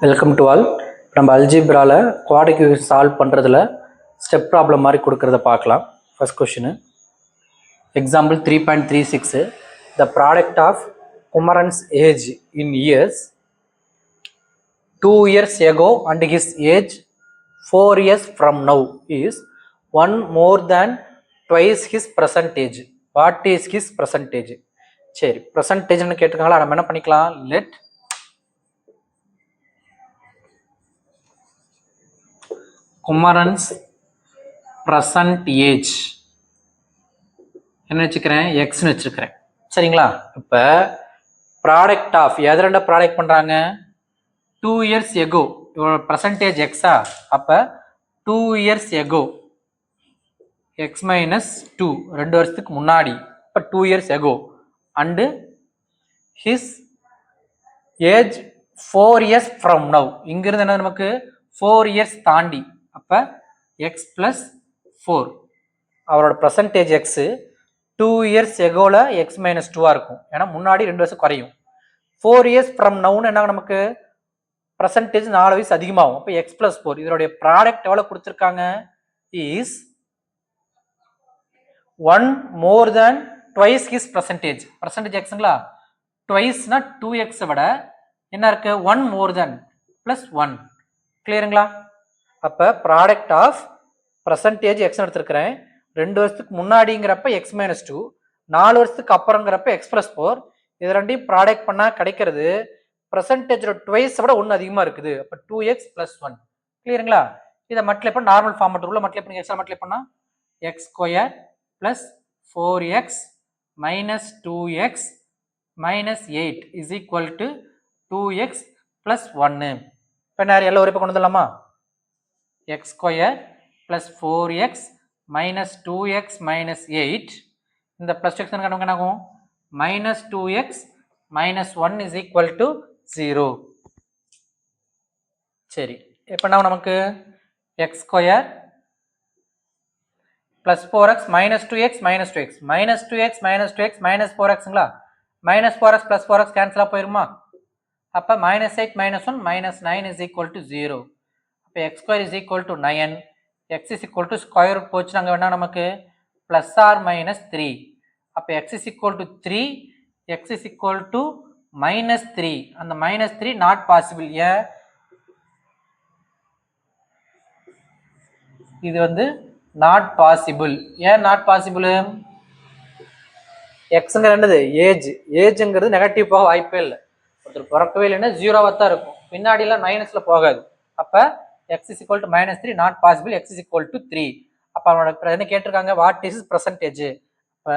Welcome to all. நம்ம அல்ஜிப்ராவில் quadratic equation solve பண்ணுறதுல ஸ்டெப் ப்ராப்ளம் மாதிரி கொடுக்குறத பார்க்கலாம். First question example 3.36 the product of Kumaran's age in years 2 years ago and his age 4 years from now is 1 more than twice his present age. What is his percentage? சரி, பர்சன்டேஜ்னு கேட்டிருக்காங்களா, நம்ம என்ன பண்ணிக்கலாம், let Kumaran's present age என்ன வச்சுக்கிறேன், எக்ஸ்னு வச்சுருக்கிறேன். சரிங்களா? இப்போ ப்ராடக்ட் ஆஃப் எது ரெண்ட ப்ராடக்ட் பண்ணுறாங்க, 2 years எகோ இவரோட பர்சன்டேஜ் எக்ஸா, அப்போ 2 years எகோ எக்ஸ் மைனஸ் 2 2 வருஷத்துக்கு முன்னாடி, இப்போ 2 years echo and his age 4 years from now. இங்கிருந்து என்ன நமக்கு 4 years தாண்டி, அப்போ எக்ஸ் ப்ளஸ் 4 அவரோட பர்சன்டேஜ் எக்ஸு 2 years எகோவில் எக்ஸ் மைனஸ் 2ஆக இருக்கும். ஏன்னா முன்னாடி 2 வருஷம் குறையும். 4 years ஃப்ரம் நவுன்னு என்ன நமக்கு பர்சன்டேஜ் 4 வயசு அதிகமாகும். அப்போ எக்ஸ் ப்ளஸ் 4 இதனுடைய ப்ராடக்ட் எவ்வளோ கொடுத்துருக்காங்க, is 1 more than twice his percentage. Percentage எக்ஸுங்களா, ட்வைஸ்னா 2x விட என்ன இருக்கு 1 more than ப்ளஸ் 1. கிளியருங்களா? அப்போ ப்ராடக்ட் ஆஃப் பர்சன்டேஜ் எக்ஸ் எடுத்துருக்கிறேன். 2 வருஷத்துக்கு முன்னாடிங்கிறப்ப எக்ஸ் மைனஸ் 2, 4 வருஷத்துக்கு அப்புறங்கிறப்ப எக்ஸ் ப்ளஸ் 4. இது ரெண்டையும் ப்ராடக்ட் பண்ணால் கிடைக்கிறது பர்சன்டேஜோட ட்வைஸை விட 1 அதிகமாக இருக்குது. அப்போ 2x ப்ளஸ் 1. கிளியருங்களா? இதை மட்டிலே பண்ண நார்மல் ஃபார்மேட் உள்ள மட்டிலே பண்ணி எக்ஸா மட்டிலே பண்ணால் x square plus 4x minus 2x minus 8 is equal to 2x plus 1. இப்போ நேரம் எல்லாம் ஒரு இப்போ கொண்டு வந்துடலாமா, x square plus 4x minus 2x minus 8, இந்த ப்ளஸ் எக்ஸ் என்ன ஆகும், minus 2x minus 1 is equal to 0. சரி, இப்போ என்ன நமக்கு x square plus 4x minus 2x minus 2x minus 2x minus 2x minus 4xங்களா, மைனஸ் 4x ப்ளஸ் 4x கேன்சலாக போயிருமா, அப்போ minus 8 minus 1 minus 9 is equal to 0. இப்போ x square is equal to 9, x is equal to square root போச்சு நாங்கள் வேணால் நமக்கு plus or minus 3. அப்போ x is equal to 3, x is equal to minus 3. அந்த மைனஸ் 3 நாட் பாசிபிள். ஏன், இது வந்து நாட் பாசிபிள். ஏன் நாட் பாசிபிள், எக்ஸுங்கிற என்னது ஏஜ், ஏஜுங்கிறது நெகட்டிவ் போக வாய்ப்பே இல்லை. ஒருத்தர் பிறக்கவே இல்லைன்னா 0வாக தான் இருக்கும், பின்னாடிலாம் மைனஸில் போகாது. அப்போ x is equal to minus 3 not possible, x is equal to 3. அப்போ அவனோட என்ன கேட்டிருக்காங்க, வாட் இஸ் பர்சன்டேஜ். இப்போ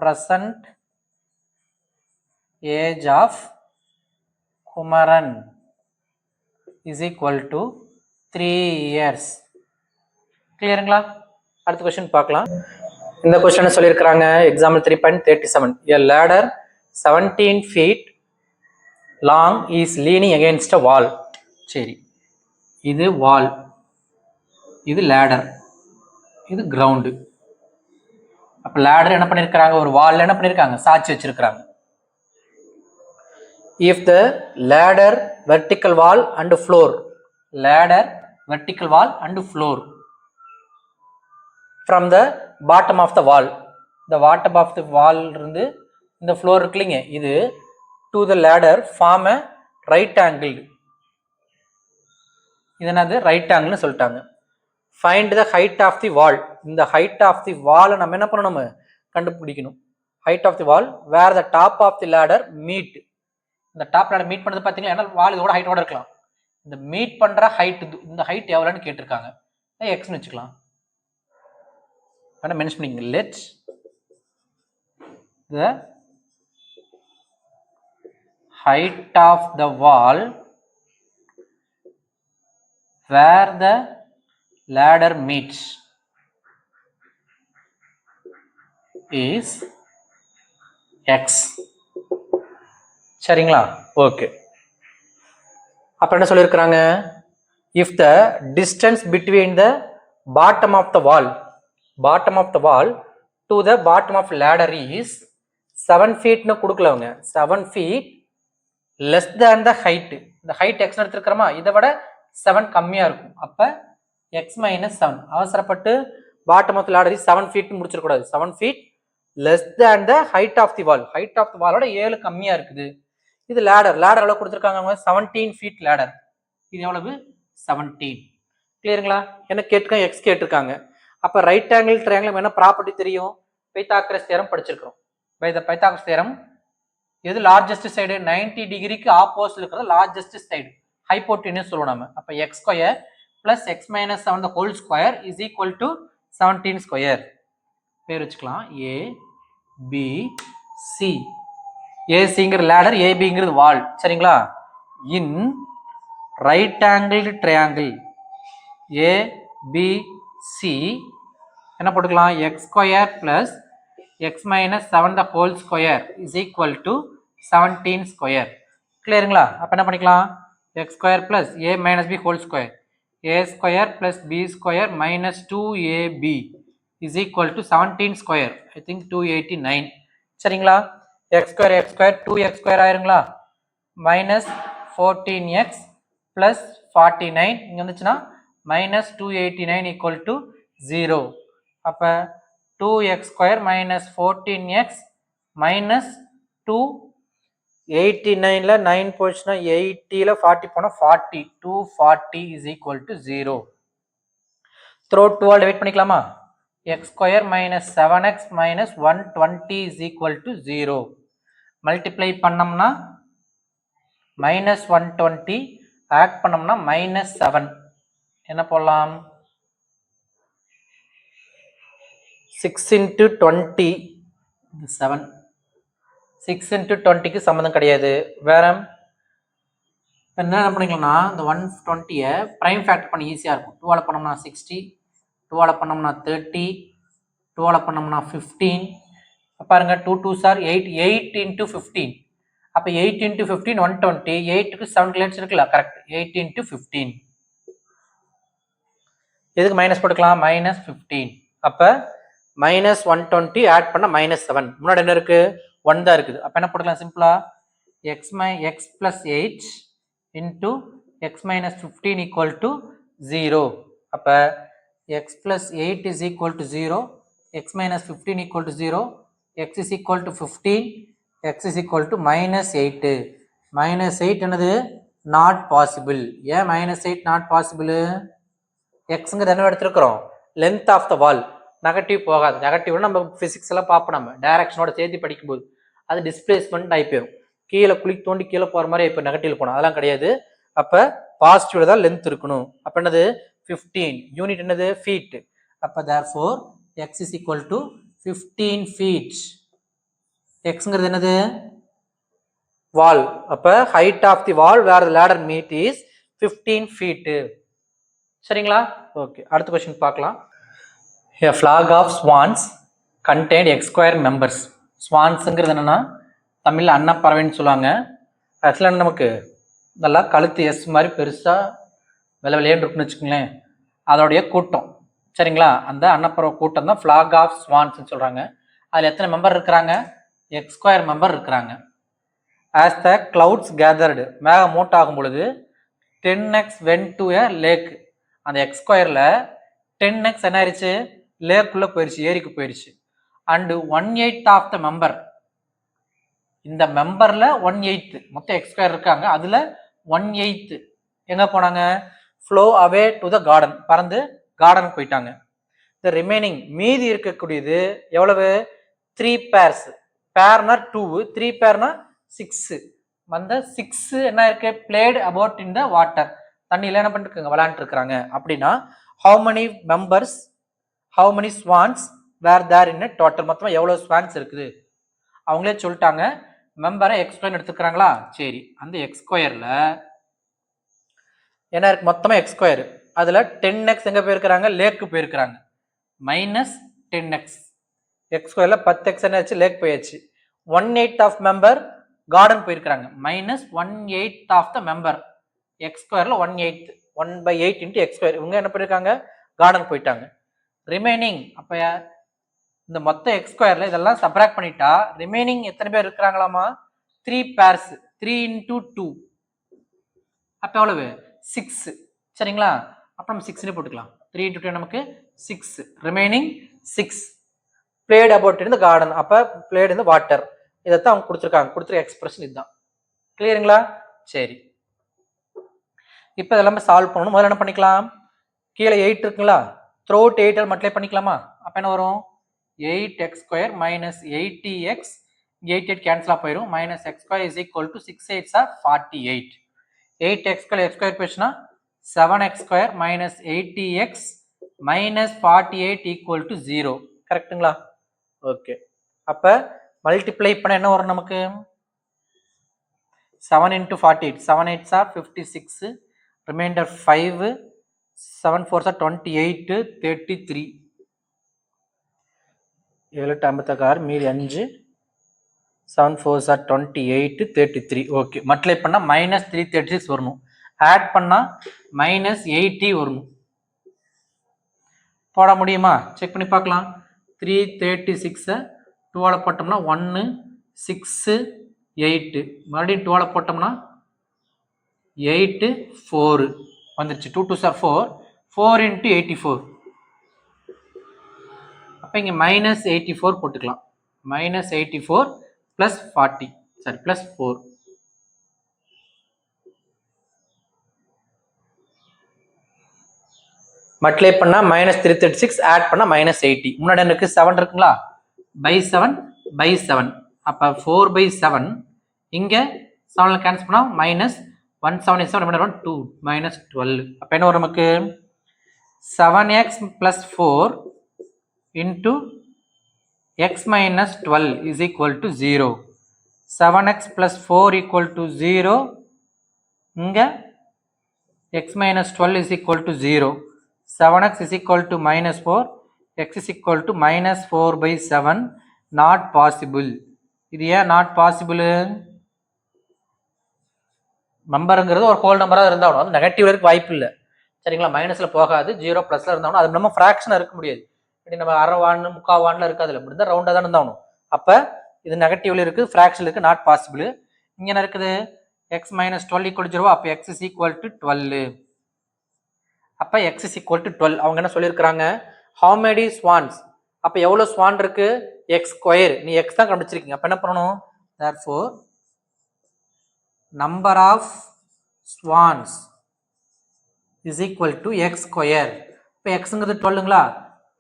present age of Kumaran is equal to 3 years. கிளியருங்களா? அடுத்த கொஸ்டின் பார்க்கலாம். இந்த கொஸ்டின் சொல்லியிருக்கிறாங்க example 3.37 a ladder 17 feet long is leaning against a wall. சரி, இது வால், இது லேடர், இது கிரவுண்டு. அப்போ லேடர் என்ன பண்ணியிருக்கிறாங்க, ஒரு வால் என்ன பண்ணியிருக்காங்க, சாட்சி வச்சிருக்கிறாங்க. If the ladder vertical wall and floor, ladder vertical wall and floor from the bottom of the wall, இந்த பாட்டம் ஆஃப் த வால் இருந்து இந்த ஃப்ளோர் இருக்கு இல்லைங்க, இது to the ladder form a right angle. இது என்னது, ரைட் ஆங்கிள்னு சொல்லிட்டாங்க. Find the height of the wall, இந்த ஹைட் ஆஃப் தி வாலை நம்ம என்ன பண்ணணும், கண்டுபிடிக்கணும். Height of the wall where the top of the ladder meet, இந்த டாப் லேடர் மீட் பண்ணது பார்த்தீங்களா, ஏன்னா வால் இதோட ஹைட்டோட இருக்கலாம். இந்த மீட் பண்ணுற ஹைட், இந்த ஹைட் எவ்வளோன்னு கேட்டிருக்காங்க, எக்ஸ்னு வச்சுக்கலாம். மென்ஷன் பண்ணிங்க, let the height of the wall where the ladder meets is x. சரிங்களா? ஓகே. அப்போ என்ன சொல்லியிருக்கிறாங்க, if the distance between the bottom of the wall, bottom of the wall to the bottom of ladder is 7 feet கொடுக்கல அவங்க, 7 feet less than the height, இந்த height X எடுத்துருக்கிறோமா, இதை விட 7 கம்மியாக இருக்கும். அப்போ எக்ஸ் மைனஸ் 7. அவசரப்பட்டு பாட்டம் ஆஃப் லேடர் 7 ஃபீட் முடிச்சிடக்கூடாது. 7 feet less than the height of the wall. Height of the வாலோட 7 கம்மியாக இருக்குது. இது லேடர் எவ்வளோ கொடுத்துருக்காங்க? 17 ஃபீட் லேடர். இது எவ்வளவு? 17. கிளியருங்களா? என்ன கேட்டிருக்காங்க? எக்ஸ் கேட்டிருக்காங்க. அப்போ ரைட் ஆங்கிள் ட்ரையாங்கிள் என்ன ப்ராப்பர்ட்டி தெரியும்? பைத்தாகரஸ் தியரம் படிச்சிருக்கிறோம். பை த பைத்தாகரஸ் தியரம் எது லார்ஜஸ்ட் சைடு? 90 டிகிரிக்கு ஆப்போசிட் இருக்கிற லார்ஜஸ்ட் சைடு ஹைப்போட்டென்யூஸ் சொல்லுவோம் நம்ம. அப்போ x square plus x minus 7 whole square is equal to 17 square. பேர் வச்சுக்கலாம். A B C. ஏசிங்கிற லேடர், ஏபிங்கிறது வால். சரிங்களா? In right angle triangle ABC என்ன போட்டுக்கலாம்? X square plus x minus 7 whole square is equal to 17 square. கிளியருங்களா? அப்போ என்ன பண்ணிக்கலாம்? X square plus a minus b whole square a square plus b square minus 2ab is equal to 17 square. I think 289. சரிங்களா? X square 2x square ஆயிருங்களா? Minus 14x plus 49 இங்கே வந்துச்சுன்னா minus 289 equal to 0. அப்போ 2x square minus 14x minus 289ல 9 போச்சுன்னா 80ல 40 போனால் 40. 240 is equal to 0. Through 2 divide பண்ணிக்கலாமா? X square minus 7x minus 120 is equal to 0. Multiply பண்ணோம்னா minus 120, add பண்ணோம்னா minus 7. என்ன போடலாம்? 6 into 20 7. 6 into 20க்கு சம்மந்தம் கிடையாது. வேற என்ன பண்ணிக்கலாம்னா இந்த 120 ப்ரைம் ஃபேக்டர் பண்ணி ஈஸியாக இருக்கும். 2ஆல் பண்ணோம்னா 60, 2ஆல் பண்ணோம்னா 30, 2ஆல் பண்ணோம்னா 15. பாருங்க 2 2s are 8. 8 into 15. அப்போ 8 into 15 120. 8க்கு 7 கிளேட்ஸ் இருக்குல்ல? கரெக்ட். 8 into 15. எதுக்கு மைனஸ் போட்டுக்கலாம்? மைனஸ் 15. அப்போ மைனஸ் 120 ஆட் பண்ண மைனஸ் 7. முன்னாடி என்ன இருக்கு? 1 தான் இருக்குது. அப்போ என்ன போட்டுக்கலாம்? சிம்பிளா x plus 8 into x minus 15 equal to 0. அப்போ x plus 8 is equal to 0, x minus 15 equal to 0, x is equal to 15, x is equal to minus 8. Minus 8 என்னது? Not possible. ஏன் மைனஸ் 8 நாட் பாசிபிள்? எக்ஸுங்கிறது என்ன எடுத்துருக்கிறோம்? Length of the wall. Negative போகாது. நெகட்டிவ்னா நம்ம physics எல்லாம் பார்ப்போம். நம்ம டைரக்ஷனோட சேர்த்து படிக்கும்போது அது டிஸ்பிளேஸ்மெண்ட் ஆகி போயிடும். கீழே குழி தோண்டி கீழே போகிற மாதிரி இப்போ நெகட்டிவ் போனோம். அதெல்லாம் கிடையாது. அப்போ பாசிட்டிவ்ல தான் லென்த் இருக்கணும். அப்போ என்னது? 15. யூனிட் என்னது? ஃபீட். அப்போ therefore x is equal to 15 feet. எக்ஸுங்கிறது என்னது? வால். அப்போ height of the wall where the ladder meet is 15 feet. சரிங்களா? ஓகே, அடுத்த கொஸ்டின் பார்க்கலாம். A flag of swans contained x square members. ஸ்வான்ஸுங்கிறது என்னன்னா தமிழில் அன்னப்பறவைன்னு சொல்லுவாங்க. ஆக்சுவலாக நமக்கு நல்லா கழுத்து எஸ் மாதிரி பெருசாக விளையாண்டு இருக்குன்னு வச்சுக்கோங்களேன். அதோடைய கூட்டம். சரிங்களா? அந்த அன்னப்பறவை கூட்டம் தான் ஃப்ளாக் ஆஃப் ஸ்வான்ஸ்ன்னு சொல்கிறாங்க. அதில் எத்தனை மெம்பர் இருக்கிறாங்க? எக்ஸ் ஸ்கொயர் மெம்பர் இருக்கிறாங்க. ஆஸ் த கிளவுட்ஸ் கேதர்டு, மேகம் மூட் ஆகும் பொழுது 10x went to a lake. அந்த எக்ஸ் ஸ்கொயரில் 10x என்ன ஆயிடுச்சு? லேக்குள்ளே போயிடுச்சு, ஏரிக்கு போயிடுச்சு. அண்டு 1/8 ஆஃப் த மெம்பர், இந்த மெம்பரில் 1/8 மொத்தம் எக்ஸ் ஸ்கொயர் இருக்காங்க. அதில் 1/8 எங்கே போனாங்க? Flow away to the garden, பறந்து கார்டனுக்கு போயிட்டாங்க. த ரிமைனிங் மீதி இருக்கக்கூடியது எவ்வளவு? 3 பேர்ஸ். பேர்னா 2, 3 பேர்னா 6. அந்த 6 என்ன இருக்கு? Played about in the water, தண்ணியில் என்ன பண்ணிருக்காங்க? விளையாண்டு இருக்கிறாங்க. அப்படின்னா how many members, how many swans were there in a total? மொத்தமாக எவ்வளோ ஸ்வான்ஸ் இருக்குது அவங்களே சொல்லிட்டாங்க. மெம்பரை எக்ஸ் ஸ்கொயர் எடுத்துக்கிறாங்களா? சரி, அந்த எக்ஸ் ஸ்கொயரில் என்ன இருக்கு? மொத்தமாக எக்ஸ் ஸ்கொயர். அதில் 10x எங்கே போயிருக்கிறாங்க? லேக்கு போயிருக்கிறாங்க. Minus 10x. எக்ஸ் ஸ்கொயரில் 10x என்ன ஆச்சு? லேக் போயாச்சு. 1/8 ஆஃப் மெம்பர் கார்டன் போயிருக்கிறாங்க. Minus 1/8 of the member. X ஸ்கொயரில் 1/8, 1/8 இன்ட்டு எக்ஸ் ஸ்கொயர். இவங்க என்ன பண்ணியிருக்காங்க? கார்டன் போயிட்டாங்க. ரிமைனிங் அப்போ இந்த மொத்த எக்ஸ் ஸ்கொயரில் இதெல்லாம் சப்ராக்ட் பண்ணிட்டா ரிமைனிங் எத்தனை பேர் இருக்கிறாங்களாமா? 3 பேர்ஸ். 3 into 2, அப்போ எவ்வளவு 6 சரிங்களா. அப்போ நம்ம 6 போட்டுக்கலாம். 3 into 10 நமக்கு 6 remaining 6 played about in the garden. அப்போ played in the water. இதைத்தான் அவங்க கொடுத்துருக்க எக்ஸ்பிரஷன் இதுதான். கிளியருங்களா. சரி, இப்போ இதெல்லாமே சால்வ் பண்ணணும். முதல்ல என்ன பண்ணிக்கலாம், கீழே 8 இருக்குங்களா, த்ரூ அவுட் 8 மல்டிப்ளை பண்ணிக்கலாமா. அப்போ என்ன வரும் 8x square minus 80x 8 cancel போயிடும். minus x square is equal to 6 8s are 48. 8x square x square போயிடுச்சுன்னா 7x square minus 80x minus 48 equal to 0. கரெக்டுங்களா. ஓகே, அப்போ மல்டிப்ளை பண்ண என்ன வரும் நமக்கு 7 into 48 7 8s are 56 remainder 5 7 4s are 28 33 7 56 மீதி 5 7 4s are 28 33. Okay, multiply பண்ணா minus 336 வரணும், ஆட் பண்ணா minus 80 வரணும். போட முடியுமா செக் பண்ணி பார்க்கலாம். 336 2ஆல போட்டோம்னா 1 6 8 மறுபடியும் 2ஆல போட்டோம்னா 8 4 வந்துருச்சு. 2 2s are 4 4 into 84. அப்போ இங்கே மைனஸ் 84 போட்டுக்கலாம். minus 84 plus 40 sorry plus 4. Multiply பண்ணா minus 336 ஆட் பண்ணா minus 80. முன்னாடி எனக்கு 7 இருக்குங்களா, by 7 by 7 அப்போ 4 by 7 இங்கே 7 கேன்சல் பண்ணா minus 177 என்ன 2 minus 12. அப்போ என்ன வரும் நமக்கு 7x plus 4 into x minus 12 is equal to 0. 7x plus 4 equal to 0. இங்கே x minus 12 is equal to 0. 7x is equal to minus 4. x is equal to minus 4 by 7. Not possible. இது ஏன் not possible? நம்பருங்கிறது ஒரு whole நம்பராக இருந்தாலும் அது நெகட்டிவ்ல இருக்க வாய்ப்பு இல்லை சரிங்களா. மைனஸில் போகாது, 0 ப்ளஸில் இருந்தாலும் அது நம்ம ஃப்ராக்ஷனாக இருக்க முடியாது. இப்படி நம்ம அரை வான் முக்கால் வானில் இருக்காது, இப்படி தான் ரவுண்டாக தான் இருந்தாலும். அப்போ இது நெகட்டிவ்ல இருக்குது, ஃப்ராக்ஷன் இருக்குது, நாட் பாசிபிள். இங்கே என்ன இருக்குது எக்ஸ் மைனஸ் 12 ஈக்குவல் டு 0. அப்போ எக்ஸ் இஸ் ஈக்குவல் டு 12. அப்போ எக்ஸ் இஸ் ஈக்குவல் டு 12. அவங்க என்ன சொல்லியிருக்கிறாங்க, ஹவு மெனி ஸ்வான்ஸ். அப்போ எவ்வளோ ஸ்வான் இருக்கு, எக்ஸ் ஸ்கொயர். நீ எக்ஸ் தான் கண்டுபிடிச்சிருக்கீங்க. அப்போ என்ன பண்ணணும், therefore number of swans is equal to x square. இப்போ xங்கிறது 12ங்களா,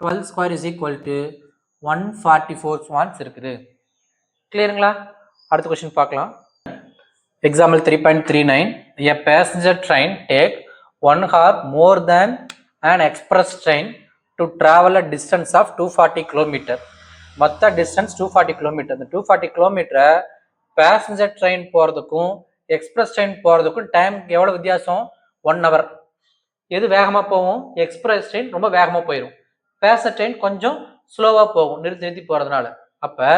12 square is equal to 144 swans இருக்குது. கிளியருங்களா. அடுத்த கொஸ்டின் பார்க்கலாம். Example 3.39. A passenger train take 1 hour more than an express train to travel a distance of 240 km. மொத்த distance 240 km. இந்த 240 km passenger train போகிறதுக்கும் express train போகிறதுக்கும் time எவ்வளோ வித்தியாசம், 1 hour. எது வேகமாக போகும், எக்ஸ்பிரஸ் ட்ரெயின் ரொம்ப வேகமாக போயிடும், பேசஞ்சர் ட்ரெயின் கொஞ்சம் ஸ்லோவாக போகும் நிறுத்தி நிறுத்தி போகிறதுனால. அப்போ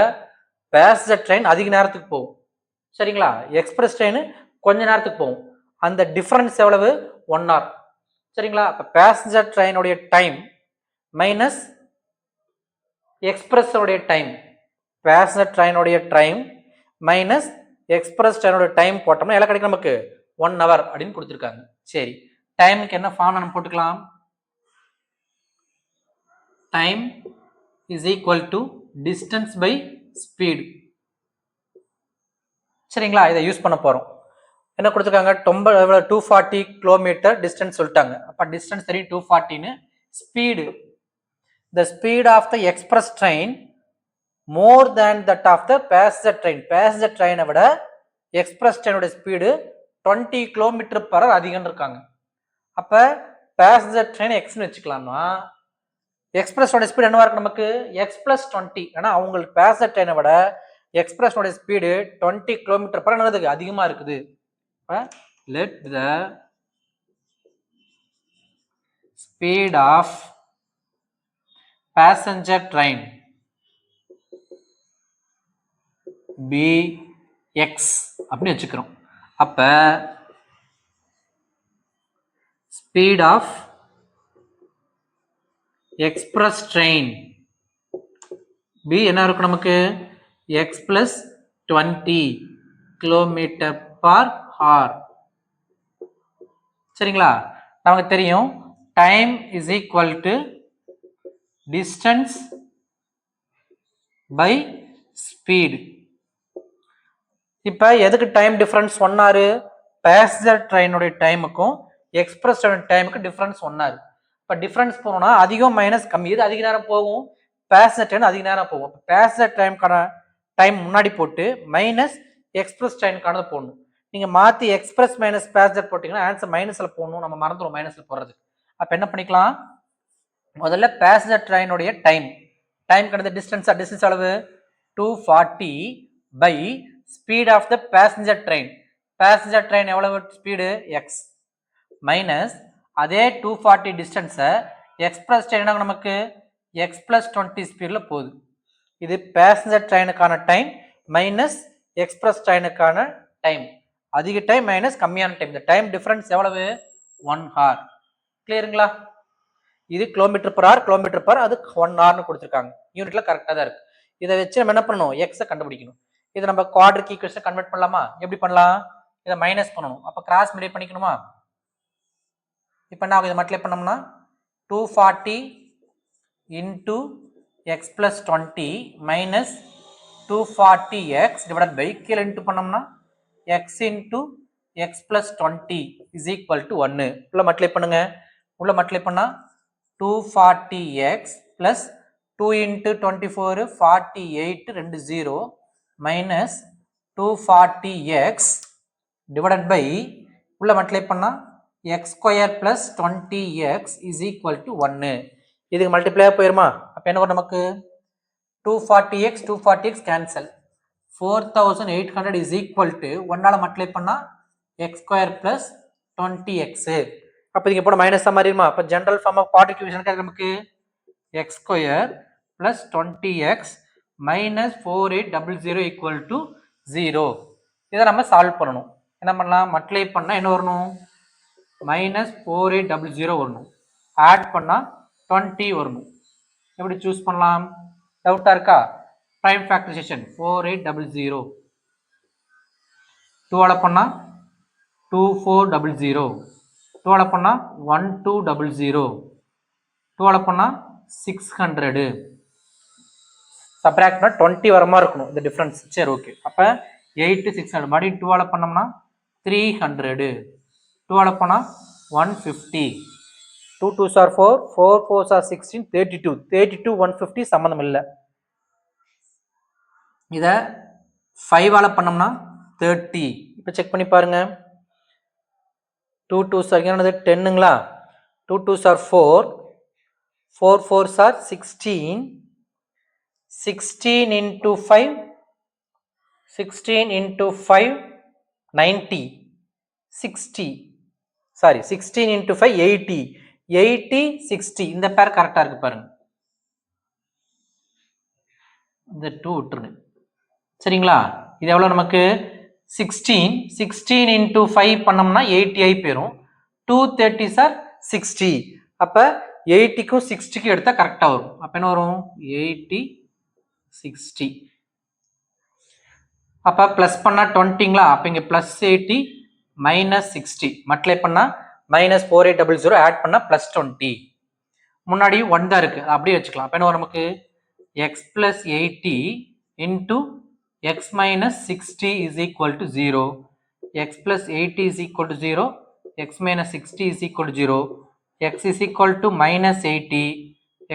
பேசஞ்சர் ட்ரெயின் அதிக நேரத்துக்கு போகும் சரிங்களா, எக்ஸ்பிரஸ் ட்ரெயின் கொஞ்ச நேரத்துக்கு போகும். அந்த டிஃப்ரென்ஸ் எவ்வளவு, 1 hour சரிங்களா. அப்போ பேசஞ்சர் ட்ரெயினுடைய டைம் மைனஸ் எக்ஸ்பிரஸோடைய டைம், பேசஞ்சர் ட்ரெயினுடைய டைம் மைனஸ் எக்ஸ்பிரஸ் ட்ரெயினோட டைம் போட்டோம்னா எல்லாம் கிடைக்கும் நமக்கு 1 hour அப்படின்னு கொடுத்துருக்காங்க. சரி, டைமுக்கு என்ன ஃபார்ம் நம்ம போட்டுக்கலாம், time is equal to distance by speed சரிங்களா. இதை யூஸ் பண்ண போகிறோம். என்ன கொடுத்துருக்காங்க, 240 கிலோமீட்டர் டிஸ்டன்ஸ் சொல்லிட்டாங்க. அப்போ டிஸ்டன்ஸ் தெரியும் 240ன்னு. Speed, the speed of the express train more than that of the passenger train. passenger train விட எக்ஸ்பிரஸ் ட்ரெயினோட ஸ்பீடு 20 km/h அதிகம் இருக்காங்க. அப்போ பேசஞ்சர் ட்ரெயின் எக்ஸ்னு வச்சுக்கலாம்னா எக்ஸ்பிரஸோட ஸ்பீடு என்னவா இருக்கு நமக்கு, எக்ஸ் பிளஸ் 20. ஏன்னா அவங்களுக்கு பேசஞ்சர் ட்ரெயினை விட எக்ஸ்பிரஸோட ஸ்பீடு 20 km/h என்னதுக்கு அதிகமாக இருக்குது. இப்போ let the speed of passenger train bx அப்படி வச்சுக்கிறோம். அப்ப speed of express train b என்ன இருக்கும் நமக்கு, x plus 20 km/h. சரிங்களா? நமக்கு தெரியும் time is equal to distance by speed. இப்போ எதுக்கு டைம் டிஃபரன்ஸ் 1 hour? பேசஞ்சர் ட்ரெயினுடைய டைமுக்கும் எக்ஸ்பிரஸ் ட்ரெயின் டைமுக்கு டிஃபரன்ஸ் 1 hour. இப்போ டிஃபரன்ஸ் போனோம்னா அதிகம் மைனஸ் கம்மி, இது அதிக நேரம் போகும், பேசஞ்சர் ட்ரெயின் அதிக நேரம் போகும். பேசஞ்சர் டைமுக்கான டைம் முன்னாடி போட்டு மைனஸ் எக்ஸ்பிரஸ் ட்ரெயினுக்கானது போடணும். நீங்கள் மாற்றி எக்ஸ்பிரஸ் மைனஸ் பேசஞ்சர் போட்டிங்கன்னா ஆன்சர் மைனஸில் போடணும், நம்ம மறந்துடும் மைனஸில் போடுறது. அப்போ என்ன பண்ணிக்கலாம், முதல்ல பேசஞ்சர் ட்ரெயினுடைய டைம் கணக்கு டிஸ்டன்ஸ் அளவு 240 by speed of the passenger train. Passenger train எவ்வளவு ஸ்பீடு எக்ஸ் மைனஸ் அதே 240 டிஸ்டன்ஸை எக்ஸ்பிரஸ் ட்ரெயின் நமக்கு எக்ஸ் பிளஸ் 20 ஸ்பீடில் போகுது. இது பேசஞ்சர் ட்ரெயினுக்கான டைம் மைனஸ் எக்ஸ்பிரஸ் ட்ரெயினுக்கான டைம். அதிக டைம் மைனஸ் கம்மியான டைம். இந்த டைம் டிஃபரன்ஸ் எவ்வளவு 1 hour. கிளியருங்களா? இது kilometre per hour, kilometre per அது 1 hourனு கொடுத்துருக்காங்க. யூனிட்ல கரெக்டாக தான் இருக்கு. இதை வச்சு நம்ம என்ன பண்ணணும், எக்ஸை கண்டுபிடிக்கணும். இதை நம்ம குவாட்ரிக் ஈக்குவேஷன் கன்வெர்ட் பண்ணலாமா? எப்படி பண்ணலாம், இதை மைனஸ் பண்ணணும், அப்போ கிராஸ் மல்டிப்ளை பண்ணிக்கணுமா? இப்போ நான் இதை மல்டிப்ளை பண்ணோம்னா 240 into x plus 20 minus 240x divide by கீழே இன்டூ பண்ணோம்னா x into x plus 20 is equal to 1. உள்ள மல்டிப்ளை பண்ணுங்க. உள்ள மல்டிப்ளை பண்ணா 240x plus 2 into 24 48 2 0 minus 240x divided by உள்ள மல்டிப்ளை பண்ணா x square plus 20x is equal to 1. இதுக்கு multiply போயிருமா? அப்போ என்ன வரும் நமக்கு 240x cancel 4800 is equal to 1ஆல் மல்டிப்ளை பண்ணா x ஸ்கொயர் பிளஸ் 20x. அப்போ இதுக்கு போட மைனஸ் தான் மாறிடுமா? அப்போ ஜென்ரல் ஃபார்ம் ஆஃப் குவாட்ரிக் ஈக்குவேஷனுக்கு நமக்கு x square plus 20x minus 4800 equal to 0. இதை நம்ம சால்வ் பண்ணணும். என்ன பண்ணலாம், மல்டிப்ளை பண்ணால் என்ன வரணும், மைனஸ் 4800 வரணும், ஆட் பண்ணால் 20 வரணும். எப்படி சூஸ் பண்ணலாம், டவுட்டாக இருக்கா? ப்ரைம் ஃபேக்டரைசேஷன் 4800 2ஆல் பண்ணால் 2400 2ஆல் பண்ணால் 1200 2ஆல் பண்ணால் 600 சப்ராக்ட் பண்ணால் 20 வர மாதிரி இருக்கணும் இந்த டிஃப்ரென்ஸ். சரி ஓகே. அப்போ 8 600 மறுபடியும் 2ஆல் பண்ணோம்னா 300 2ஆல் பண்ணால் 150 2 2s are 4 4 4s are 16 32 150 சம்மந்தம் இல்லை. இதை 5ஆல் பண்ணோம்னா 30. இப்போ செக் பண்ணி பாருங்க. 2 2s are 10ங்களா, 2 2s are 4 4 4s are 16 16 into 5 16 into 5 90 60 sorry 16 into 5 80 80 60 இந்த பேர் கரெக்டாக இருக்கு பாருங்க. இந்த 2 விட்டுருங்க. சரிங்களா? இது எவ்வளோ நமக்கு 16 into 5 பண்ணோம்னா 80 ஆகி போயிடும். 2 30s are 60. அப்போ 80க்கும் 60க்கும் எடுத்தால் கரெக்டாக வரும். அப்போ என்ன வரும் 80 60. அப்போ ப்ளஸ் பண்ணால் 20ங்களா, அப்போ இங்கே ப்ளஸ் 80 மைனஸ் 60 மல்டிப்ளை பண்ணால் மைனஸ் 4800 ஆட் பண்ணால் ப்ளஸ் 20. முன்னாடி 1 தான் இருக்குது, அப்படியே வச்சுக்கலாம். அப்போ என்ன வரும் நமக்கு X plus 80 into x minus 60 is equal to 0. X plus 80 is equal to 0, x minus 60 is equal to 0, x is equal to minus 80,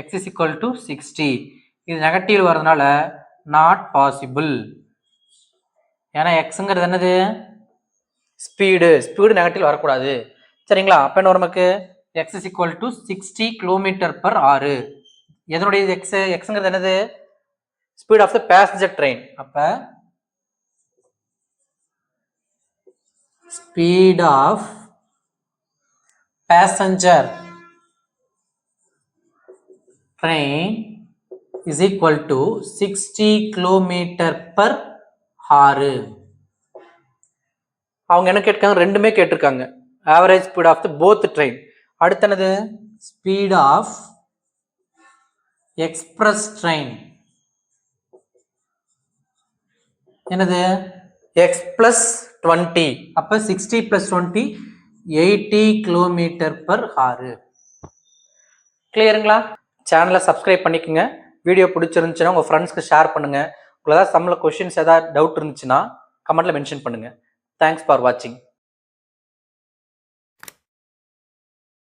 X is equal to 60. இது நெகட்டிவ் வரதுனால நாட் பாசிபிள். ஏன்னா எக்ஸுங்கிறது என்னது, ஸ்பீடு நெகட்டிவ் வரக்கூடாது. சரிங்களா? அப்போ என்ன நமக்கு X is equal to 60 km/h. எதனுடைய எக்ஸுங்கிறது என்னது, speed of the passenger train. அப்போ speed of passenger train is equal to 60 km/h. அவங்க என்ன கேட்டிருக்காங்க, ரெண்டுமே கேட்டிருக்காங்க. Average speed of the both train. அடுத்து என்னது, ஸ்பீட் ஆஃப் எக்ஸ்பிரஸ் ட்ரெயின். என்னது, x + 20. அப்போ 60 + 20 80 கிலோமீட்டர் பர் ஹாரு. கிளியருங்களா? சேனலை சப்ஸ்கிரைப் பண்ணிக்கோங்க. வீடியோ பிடிச்சிருந்துச்சுன்னா உங்கள் ஃப்ரெண்ட்ஸ்க்கு ஷேர் பண்ணுங்கள். உங்களுக்கு ஏதாவது சம்மில் கொஷின்ஸ் ஏதாவது டவுட் இருந்துச்சுன்னா கமெண்ட்டில் மென்ஷன் பண்ணுங்கள். தேங்க்ஸ் ஃபார் வாட்சிங்.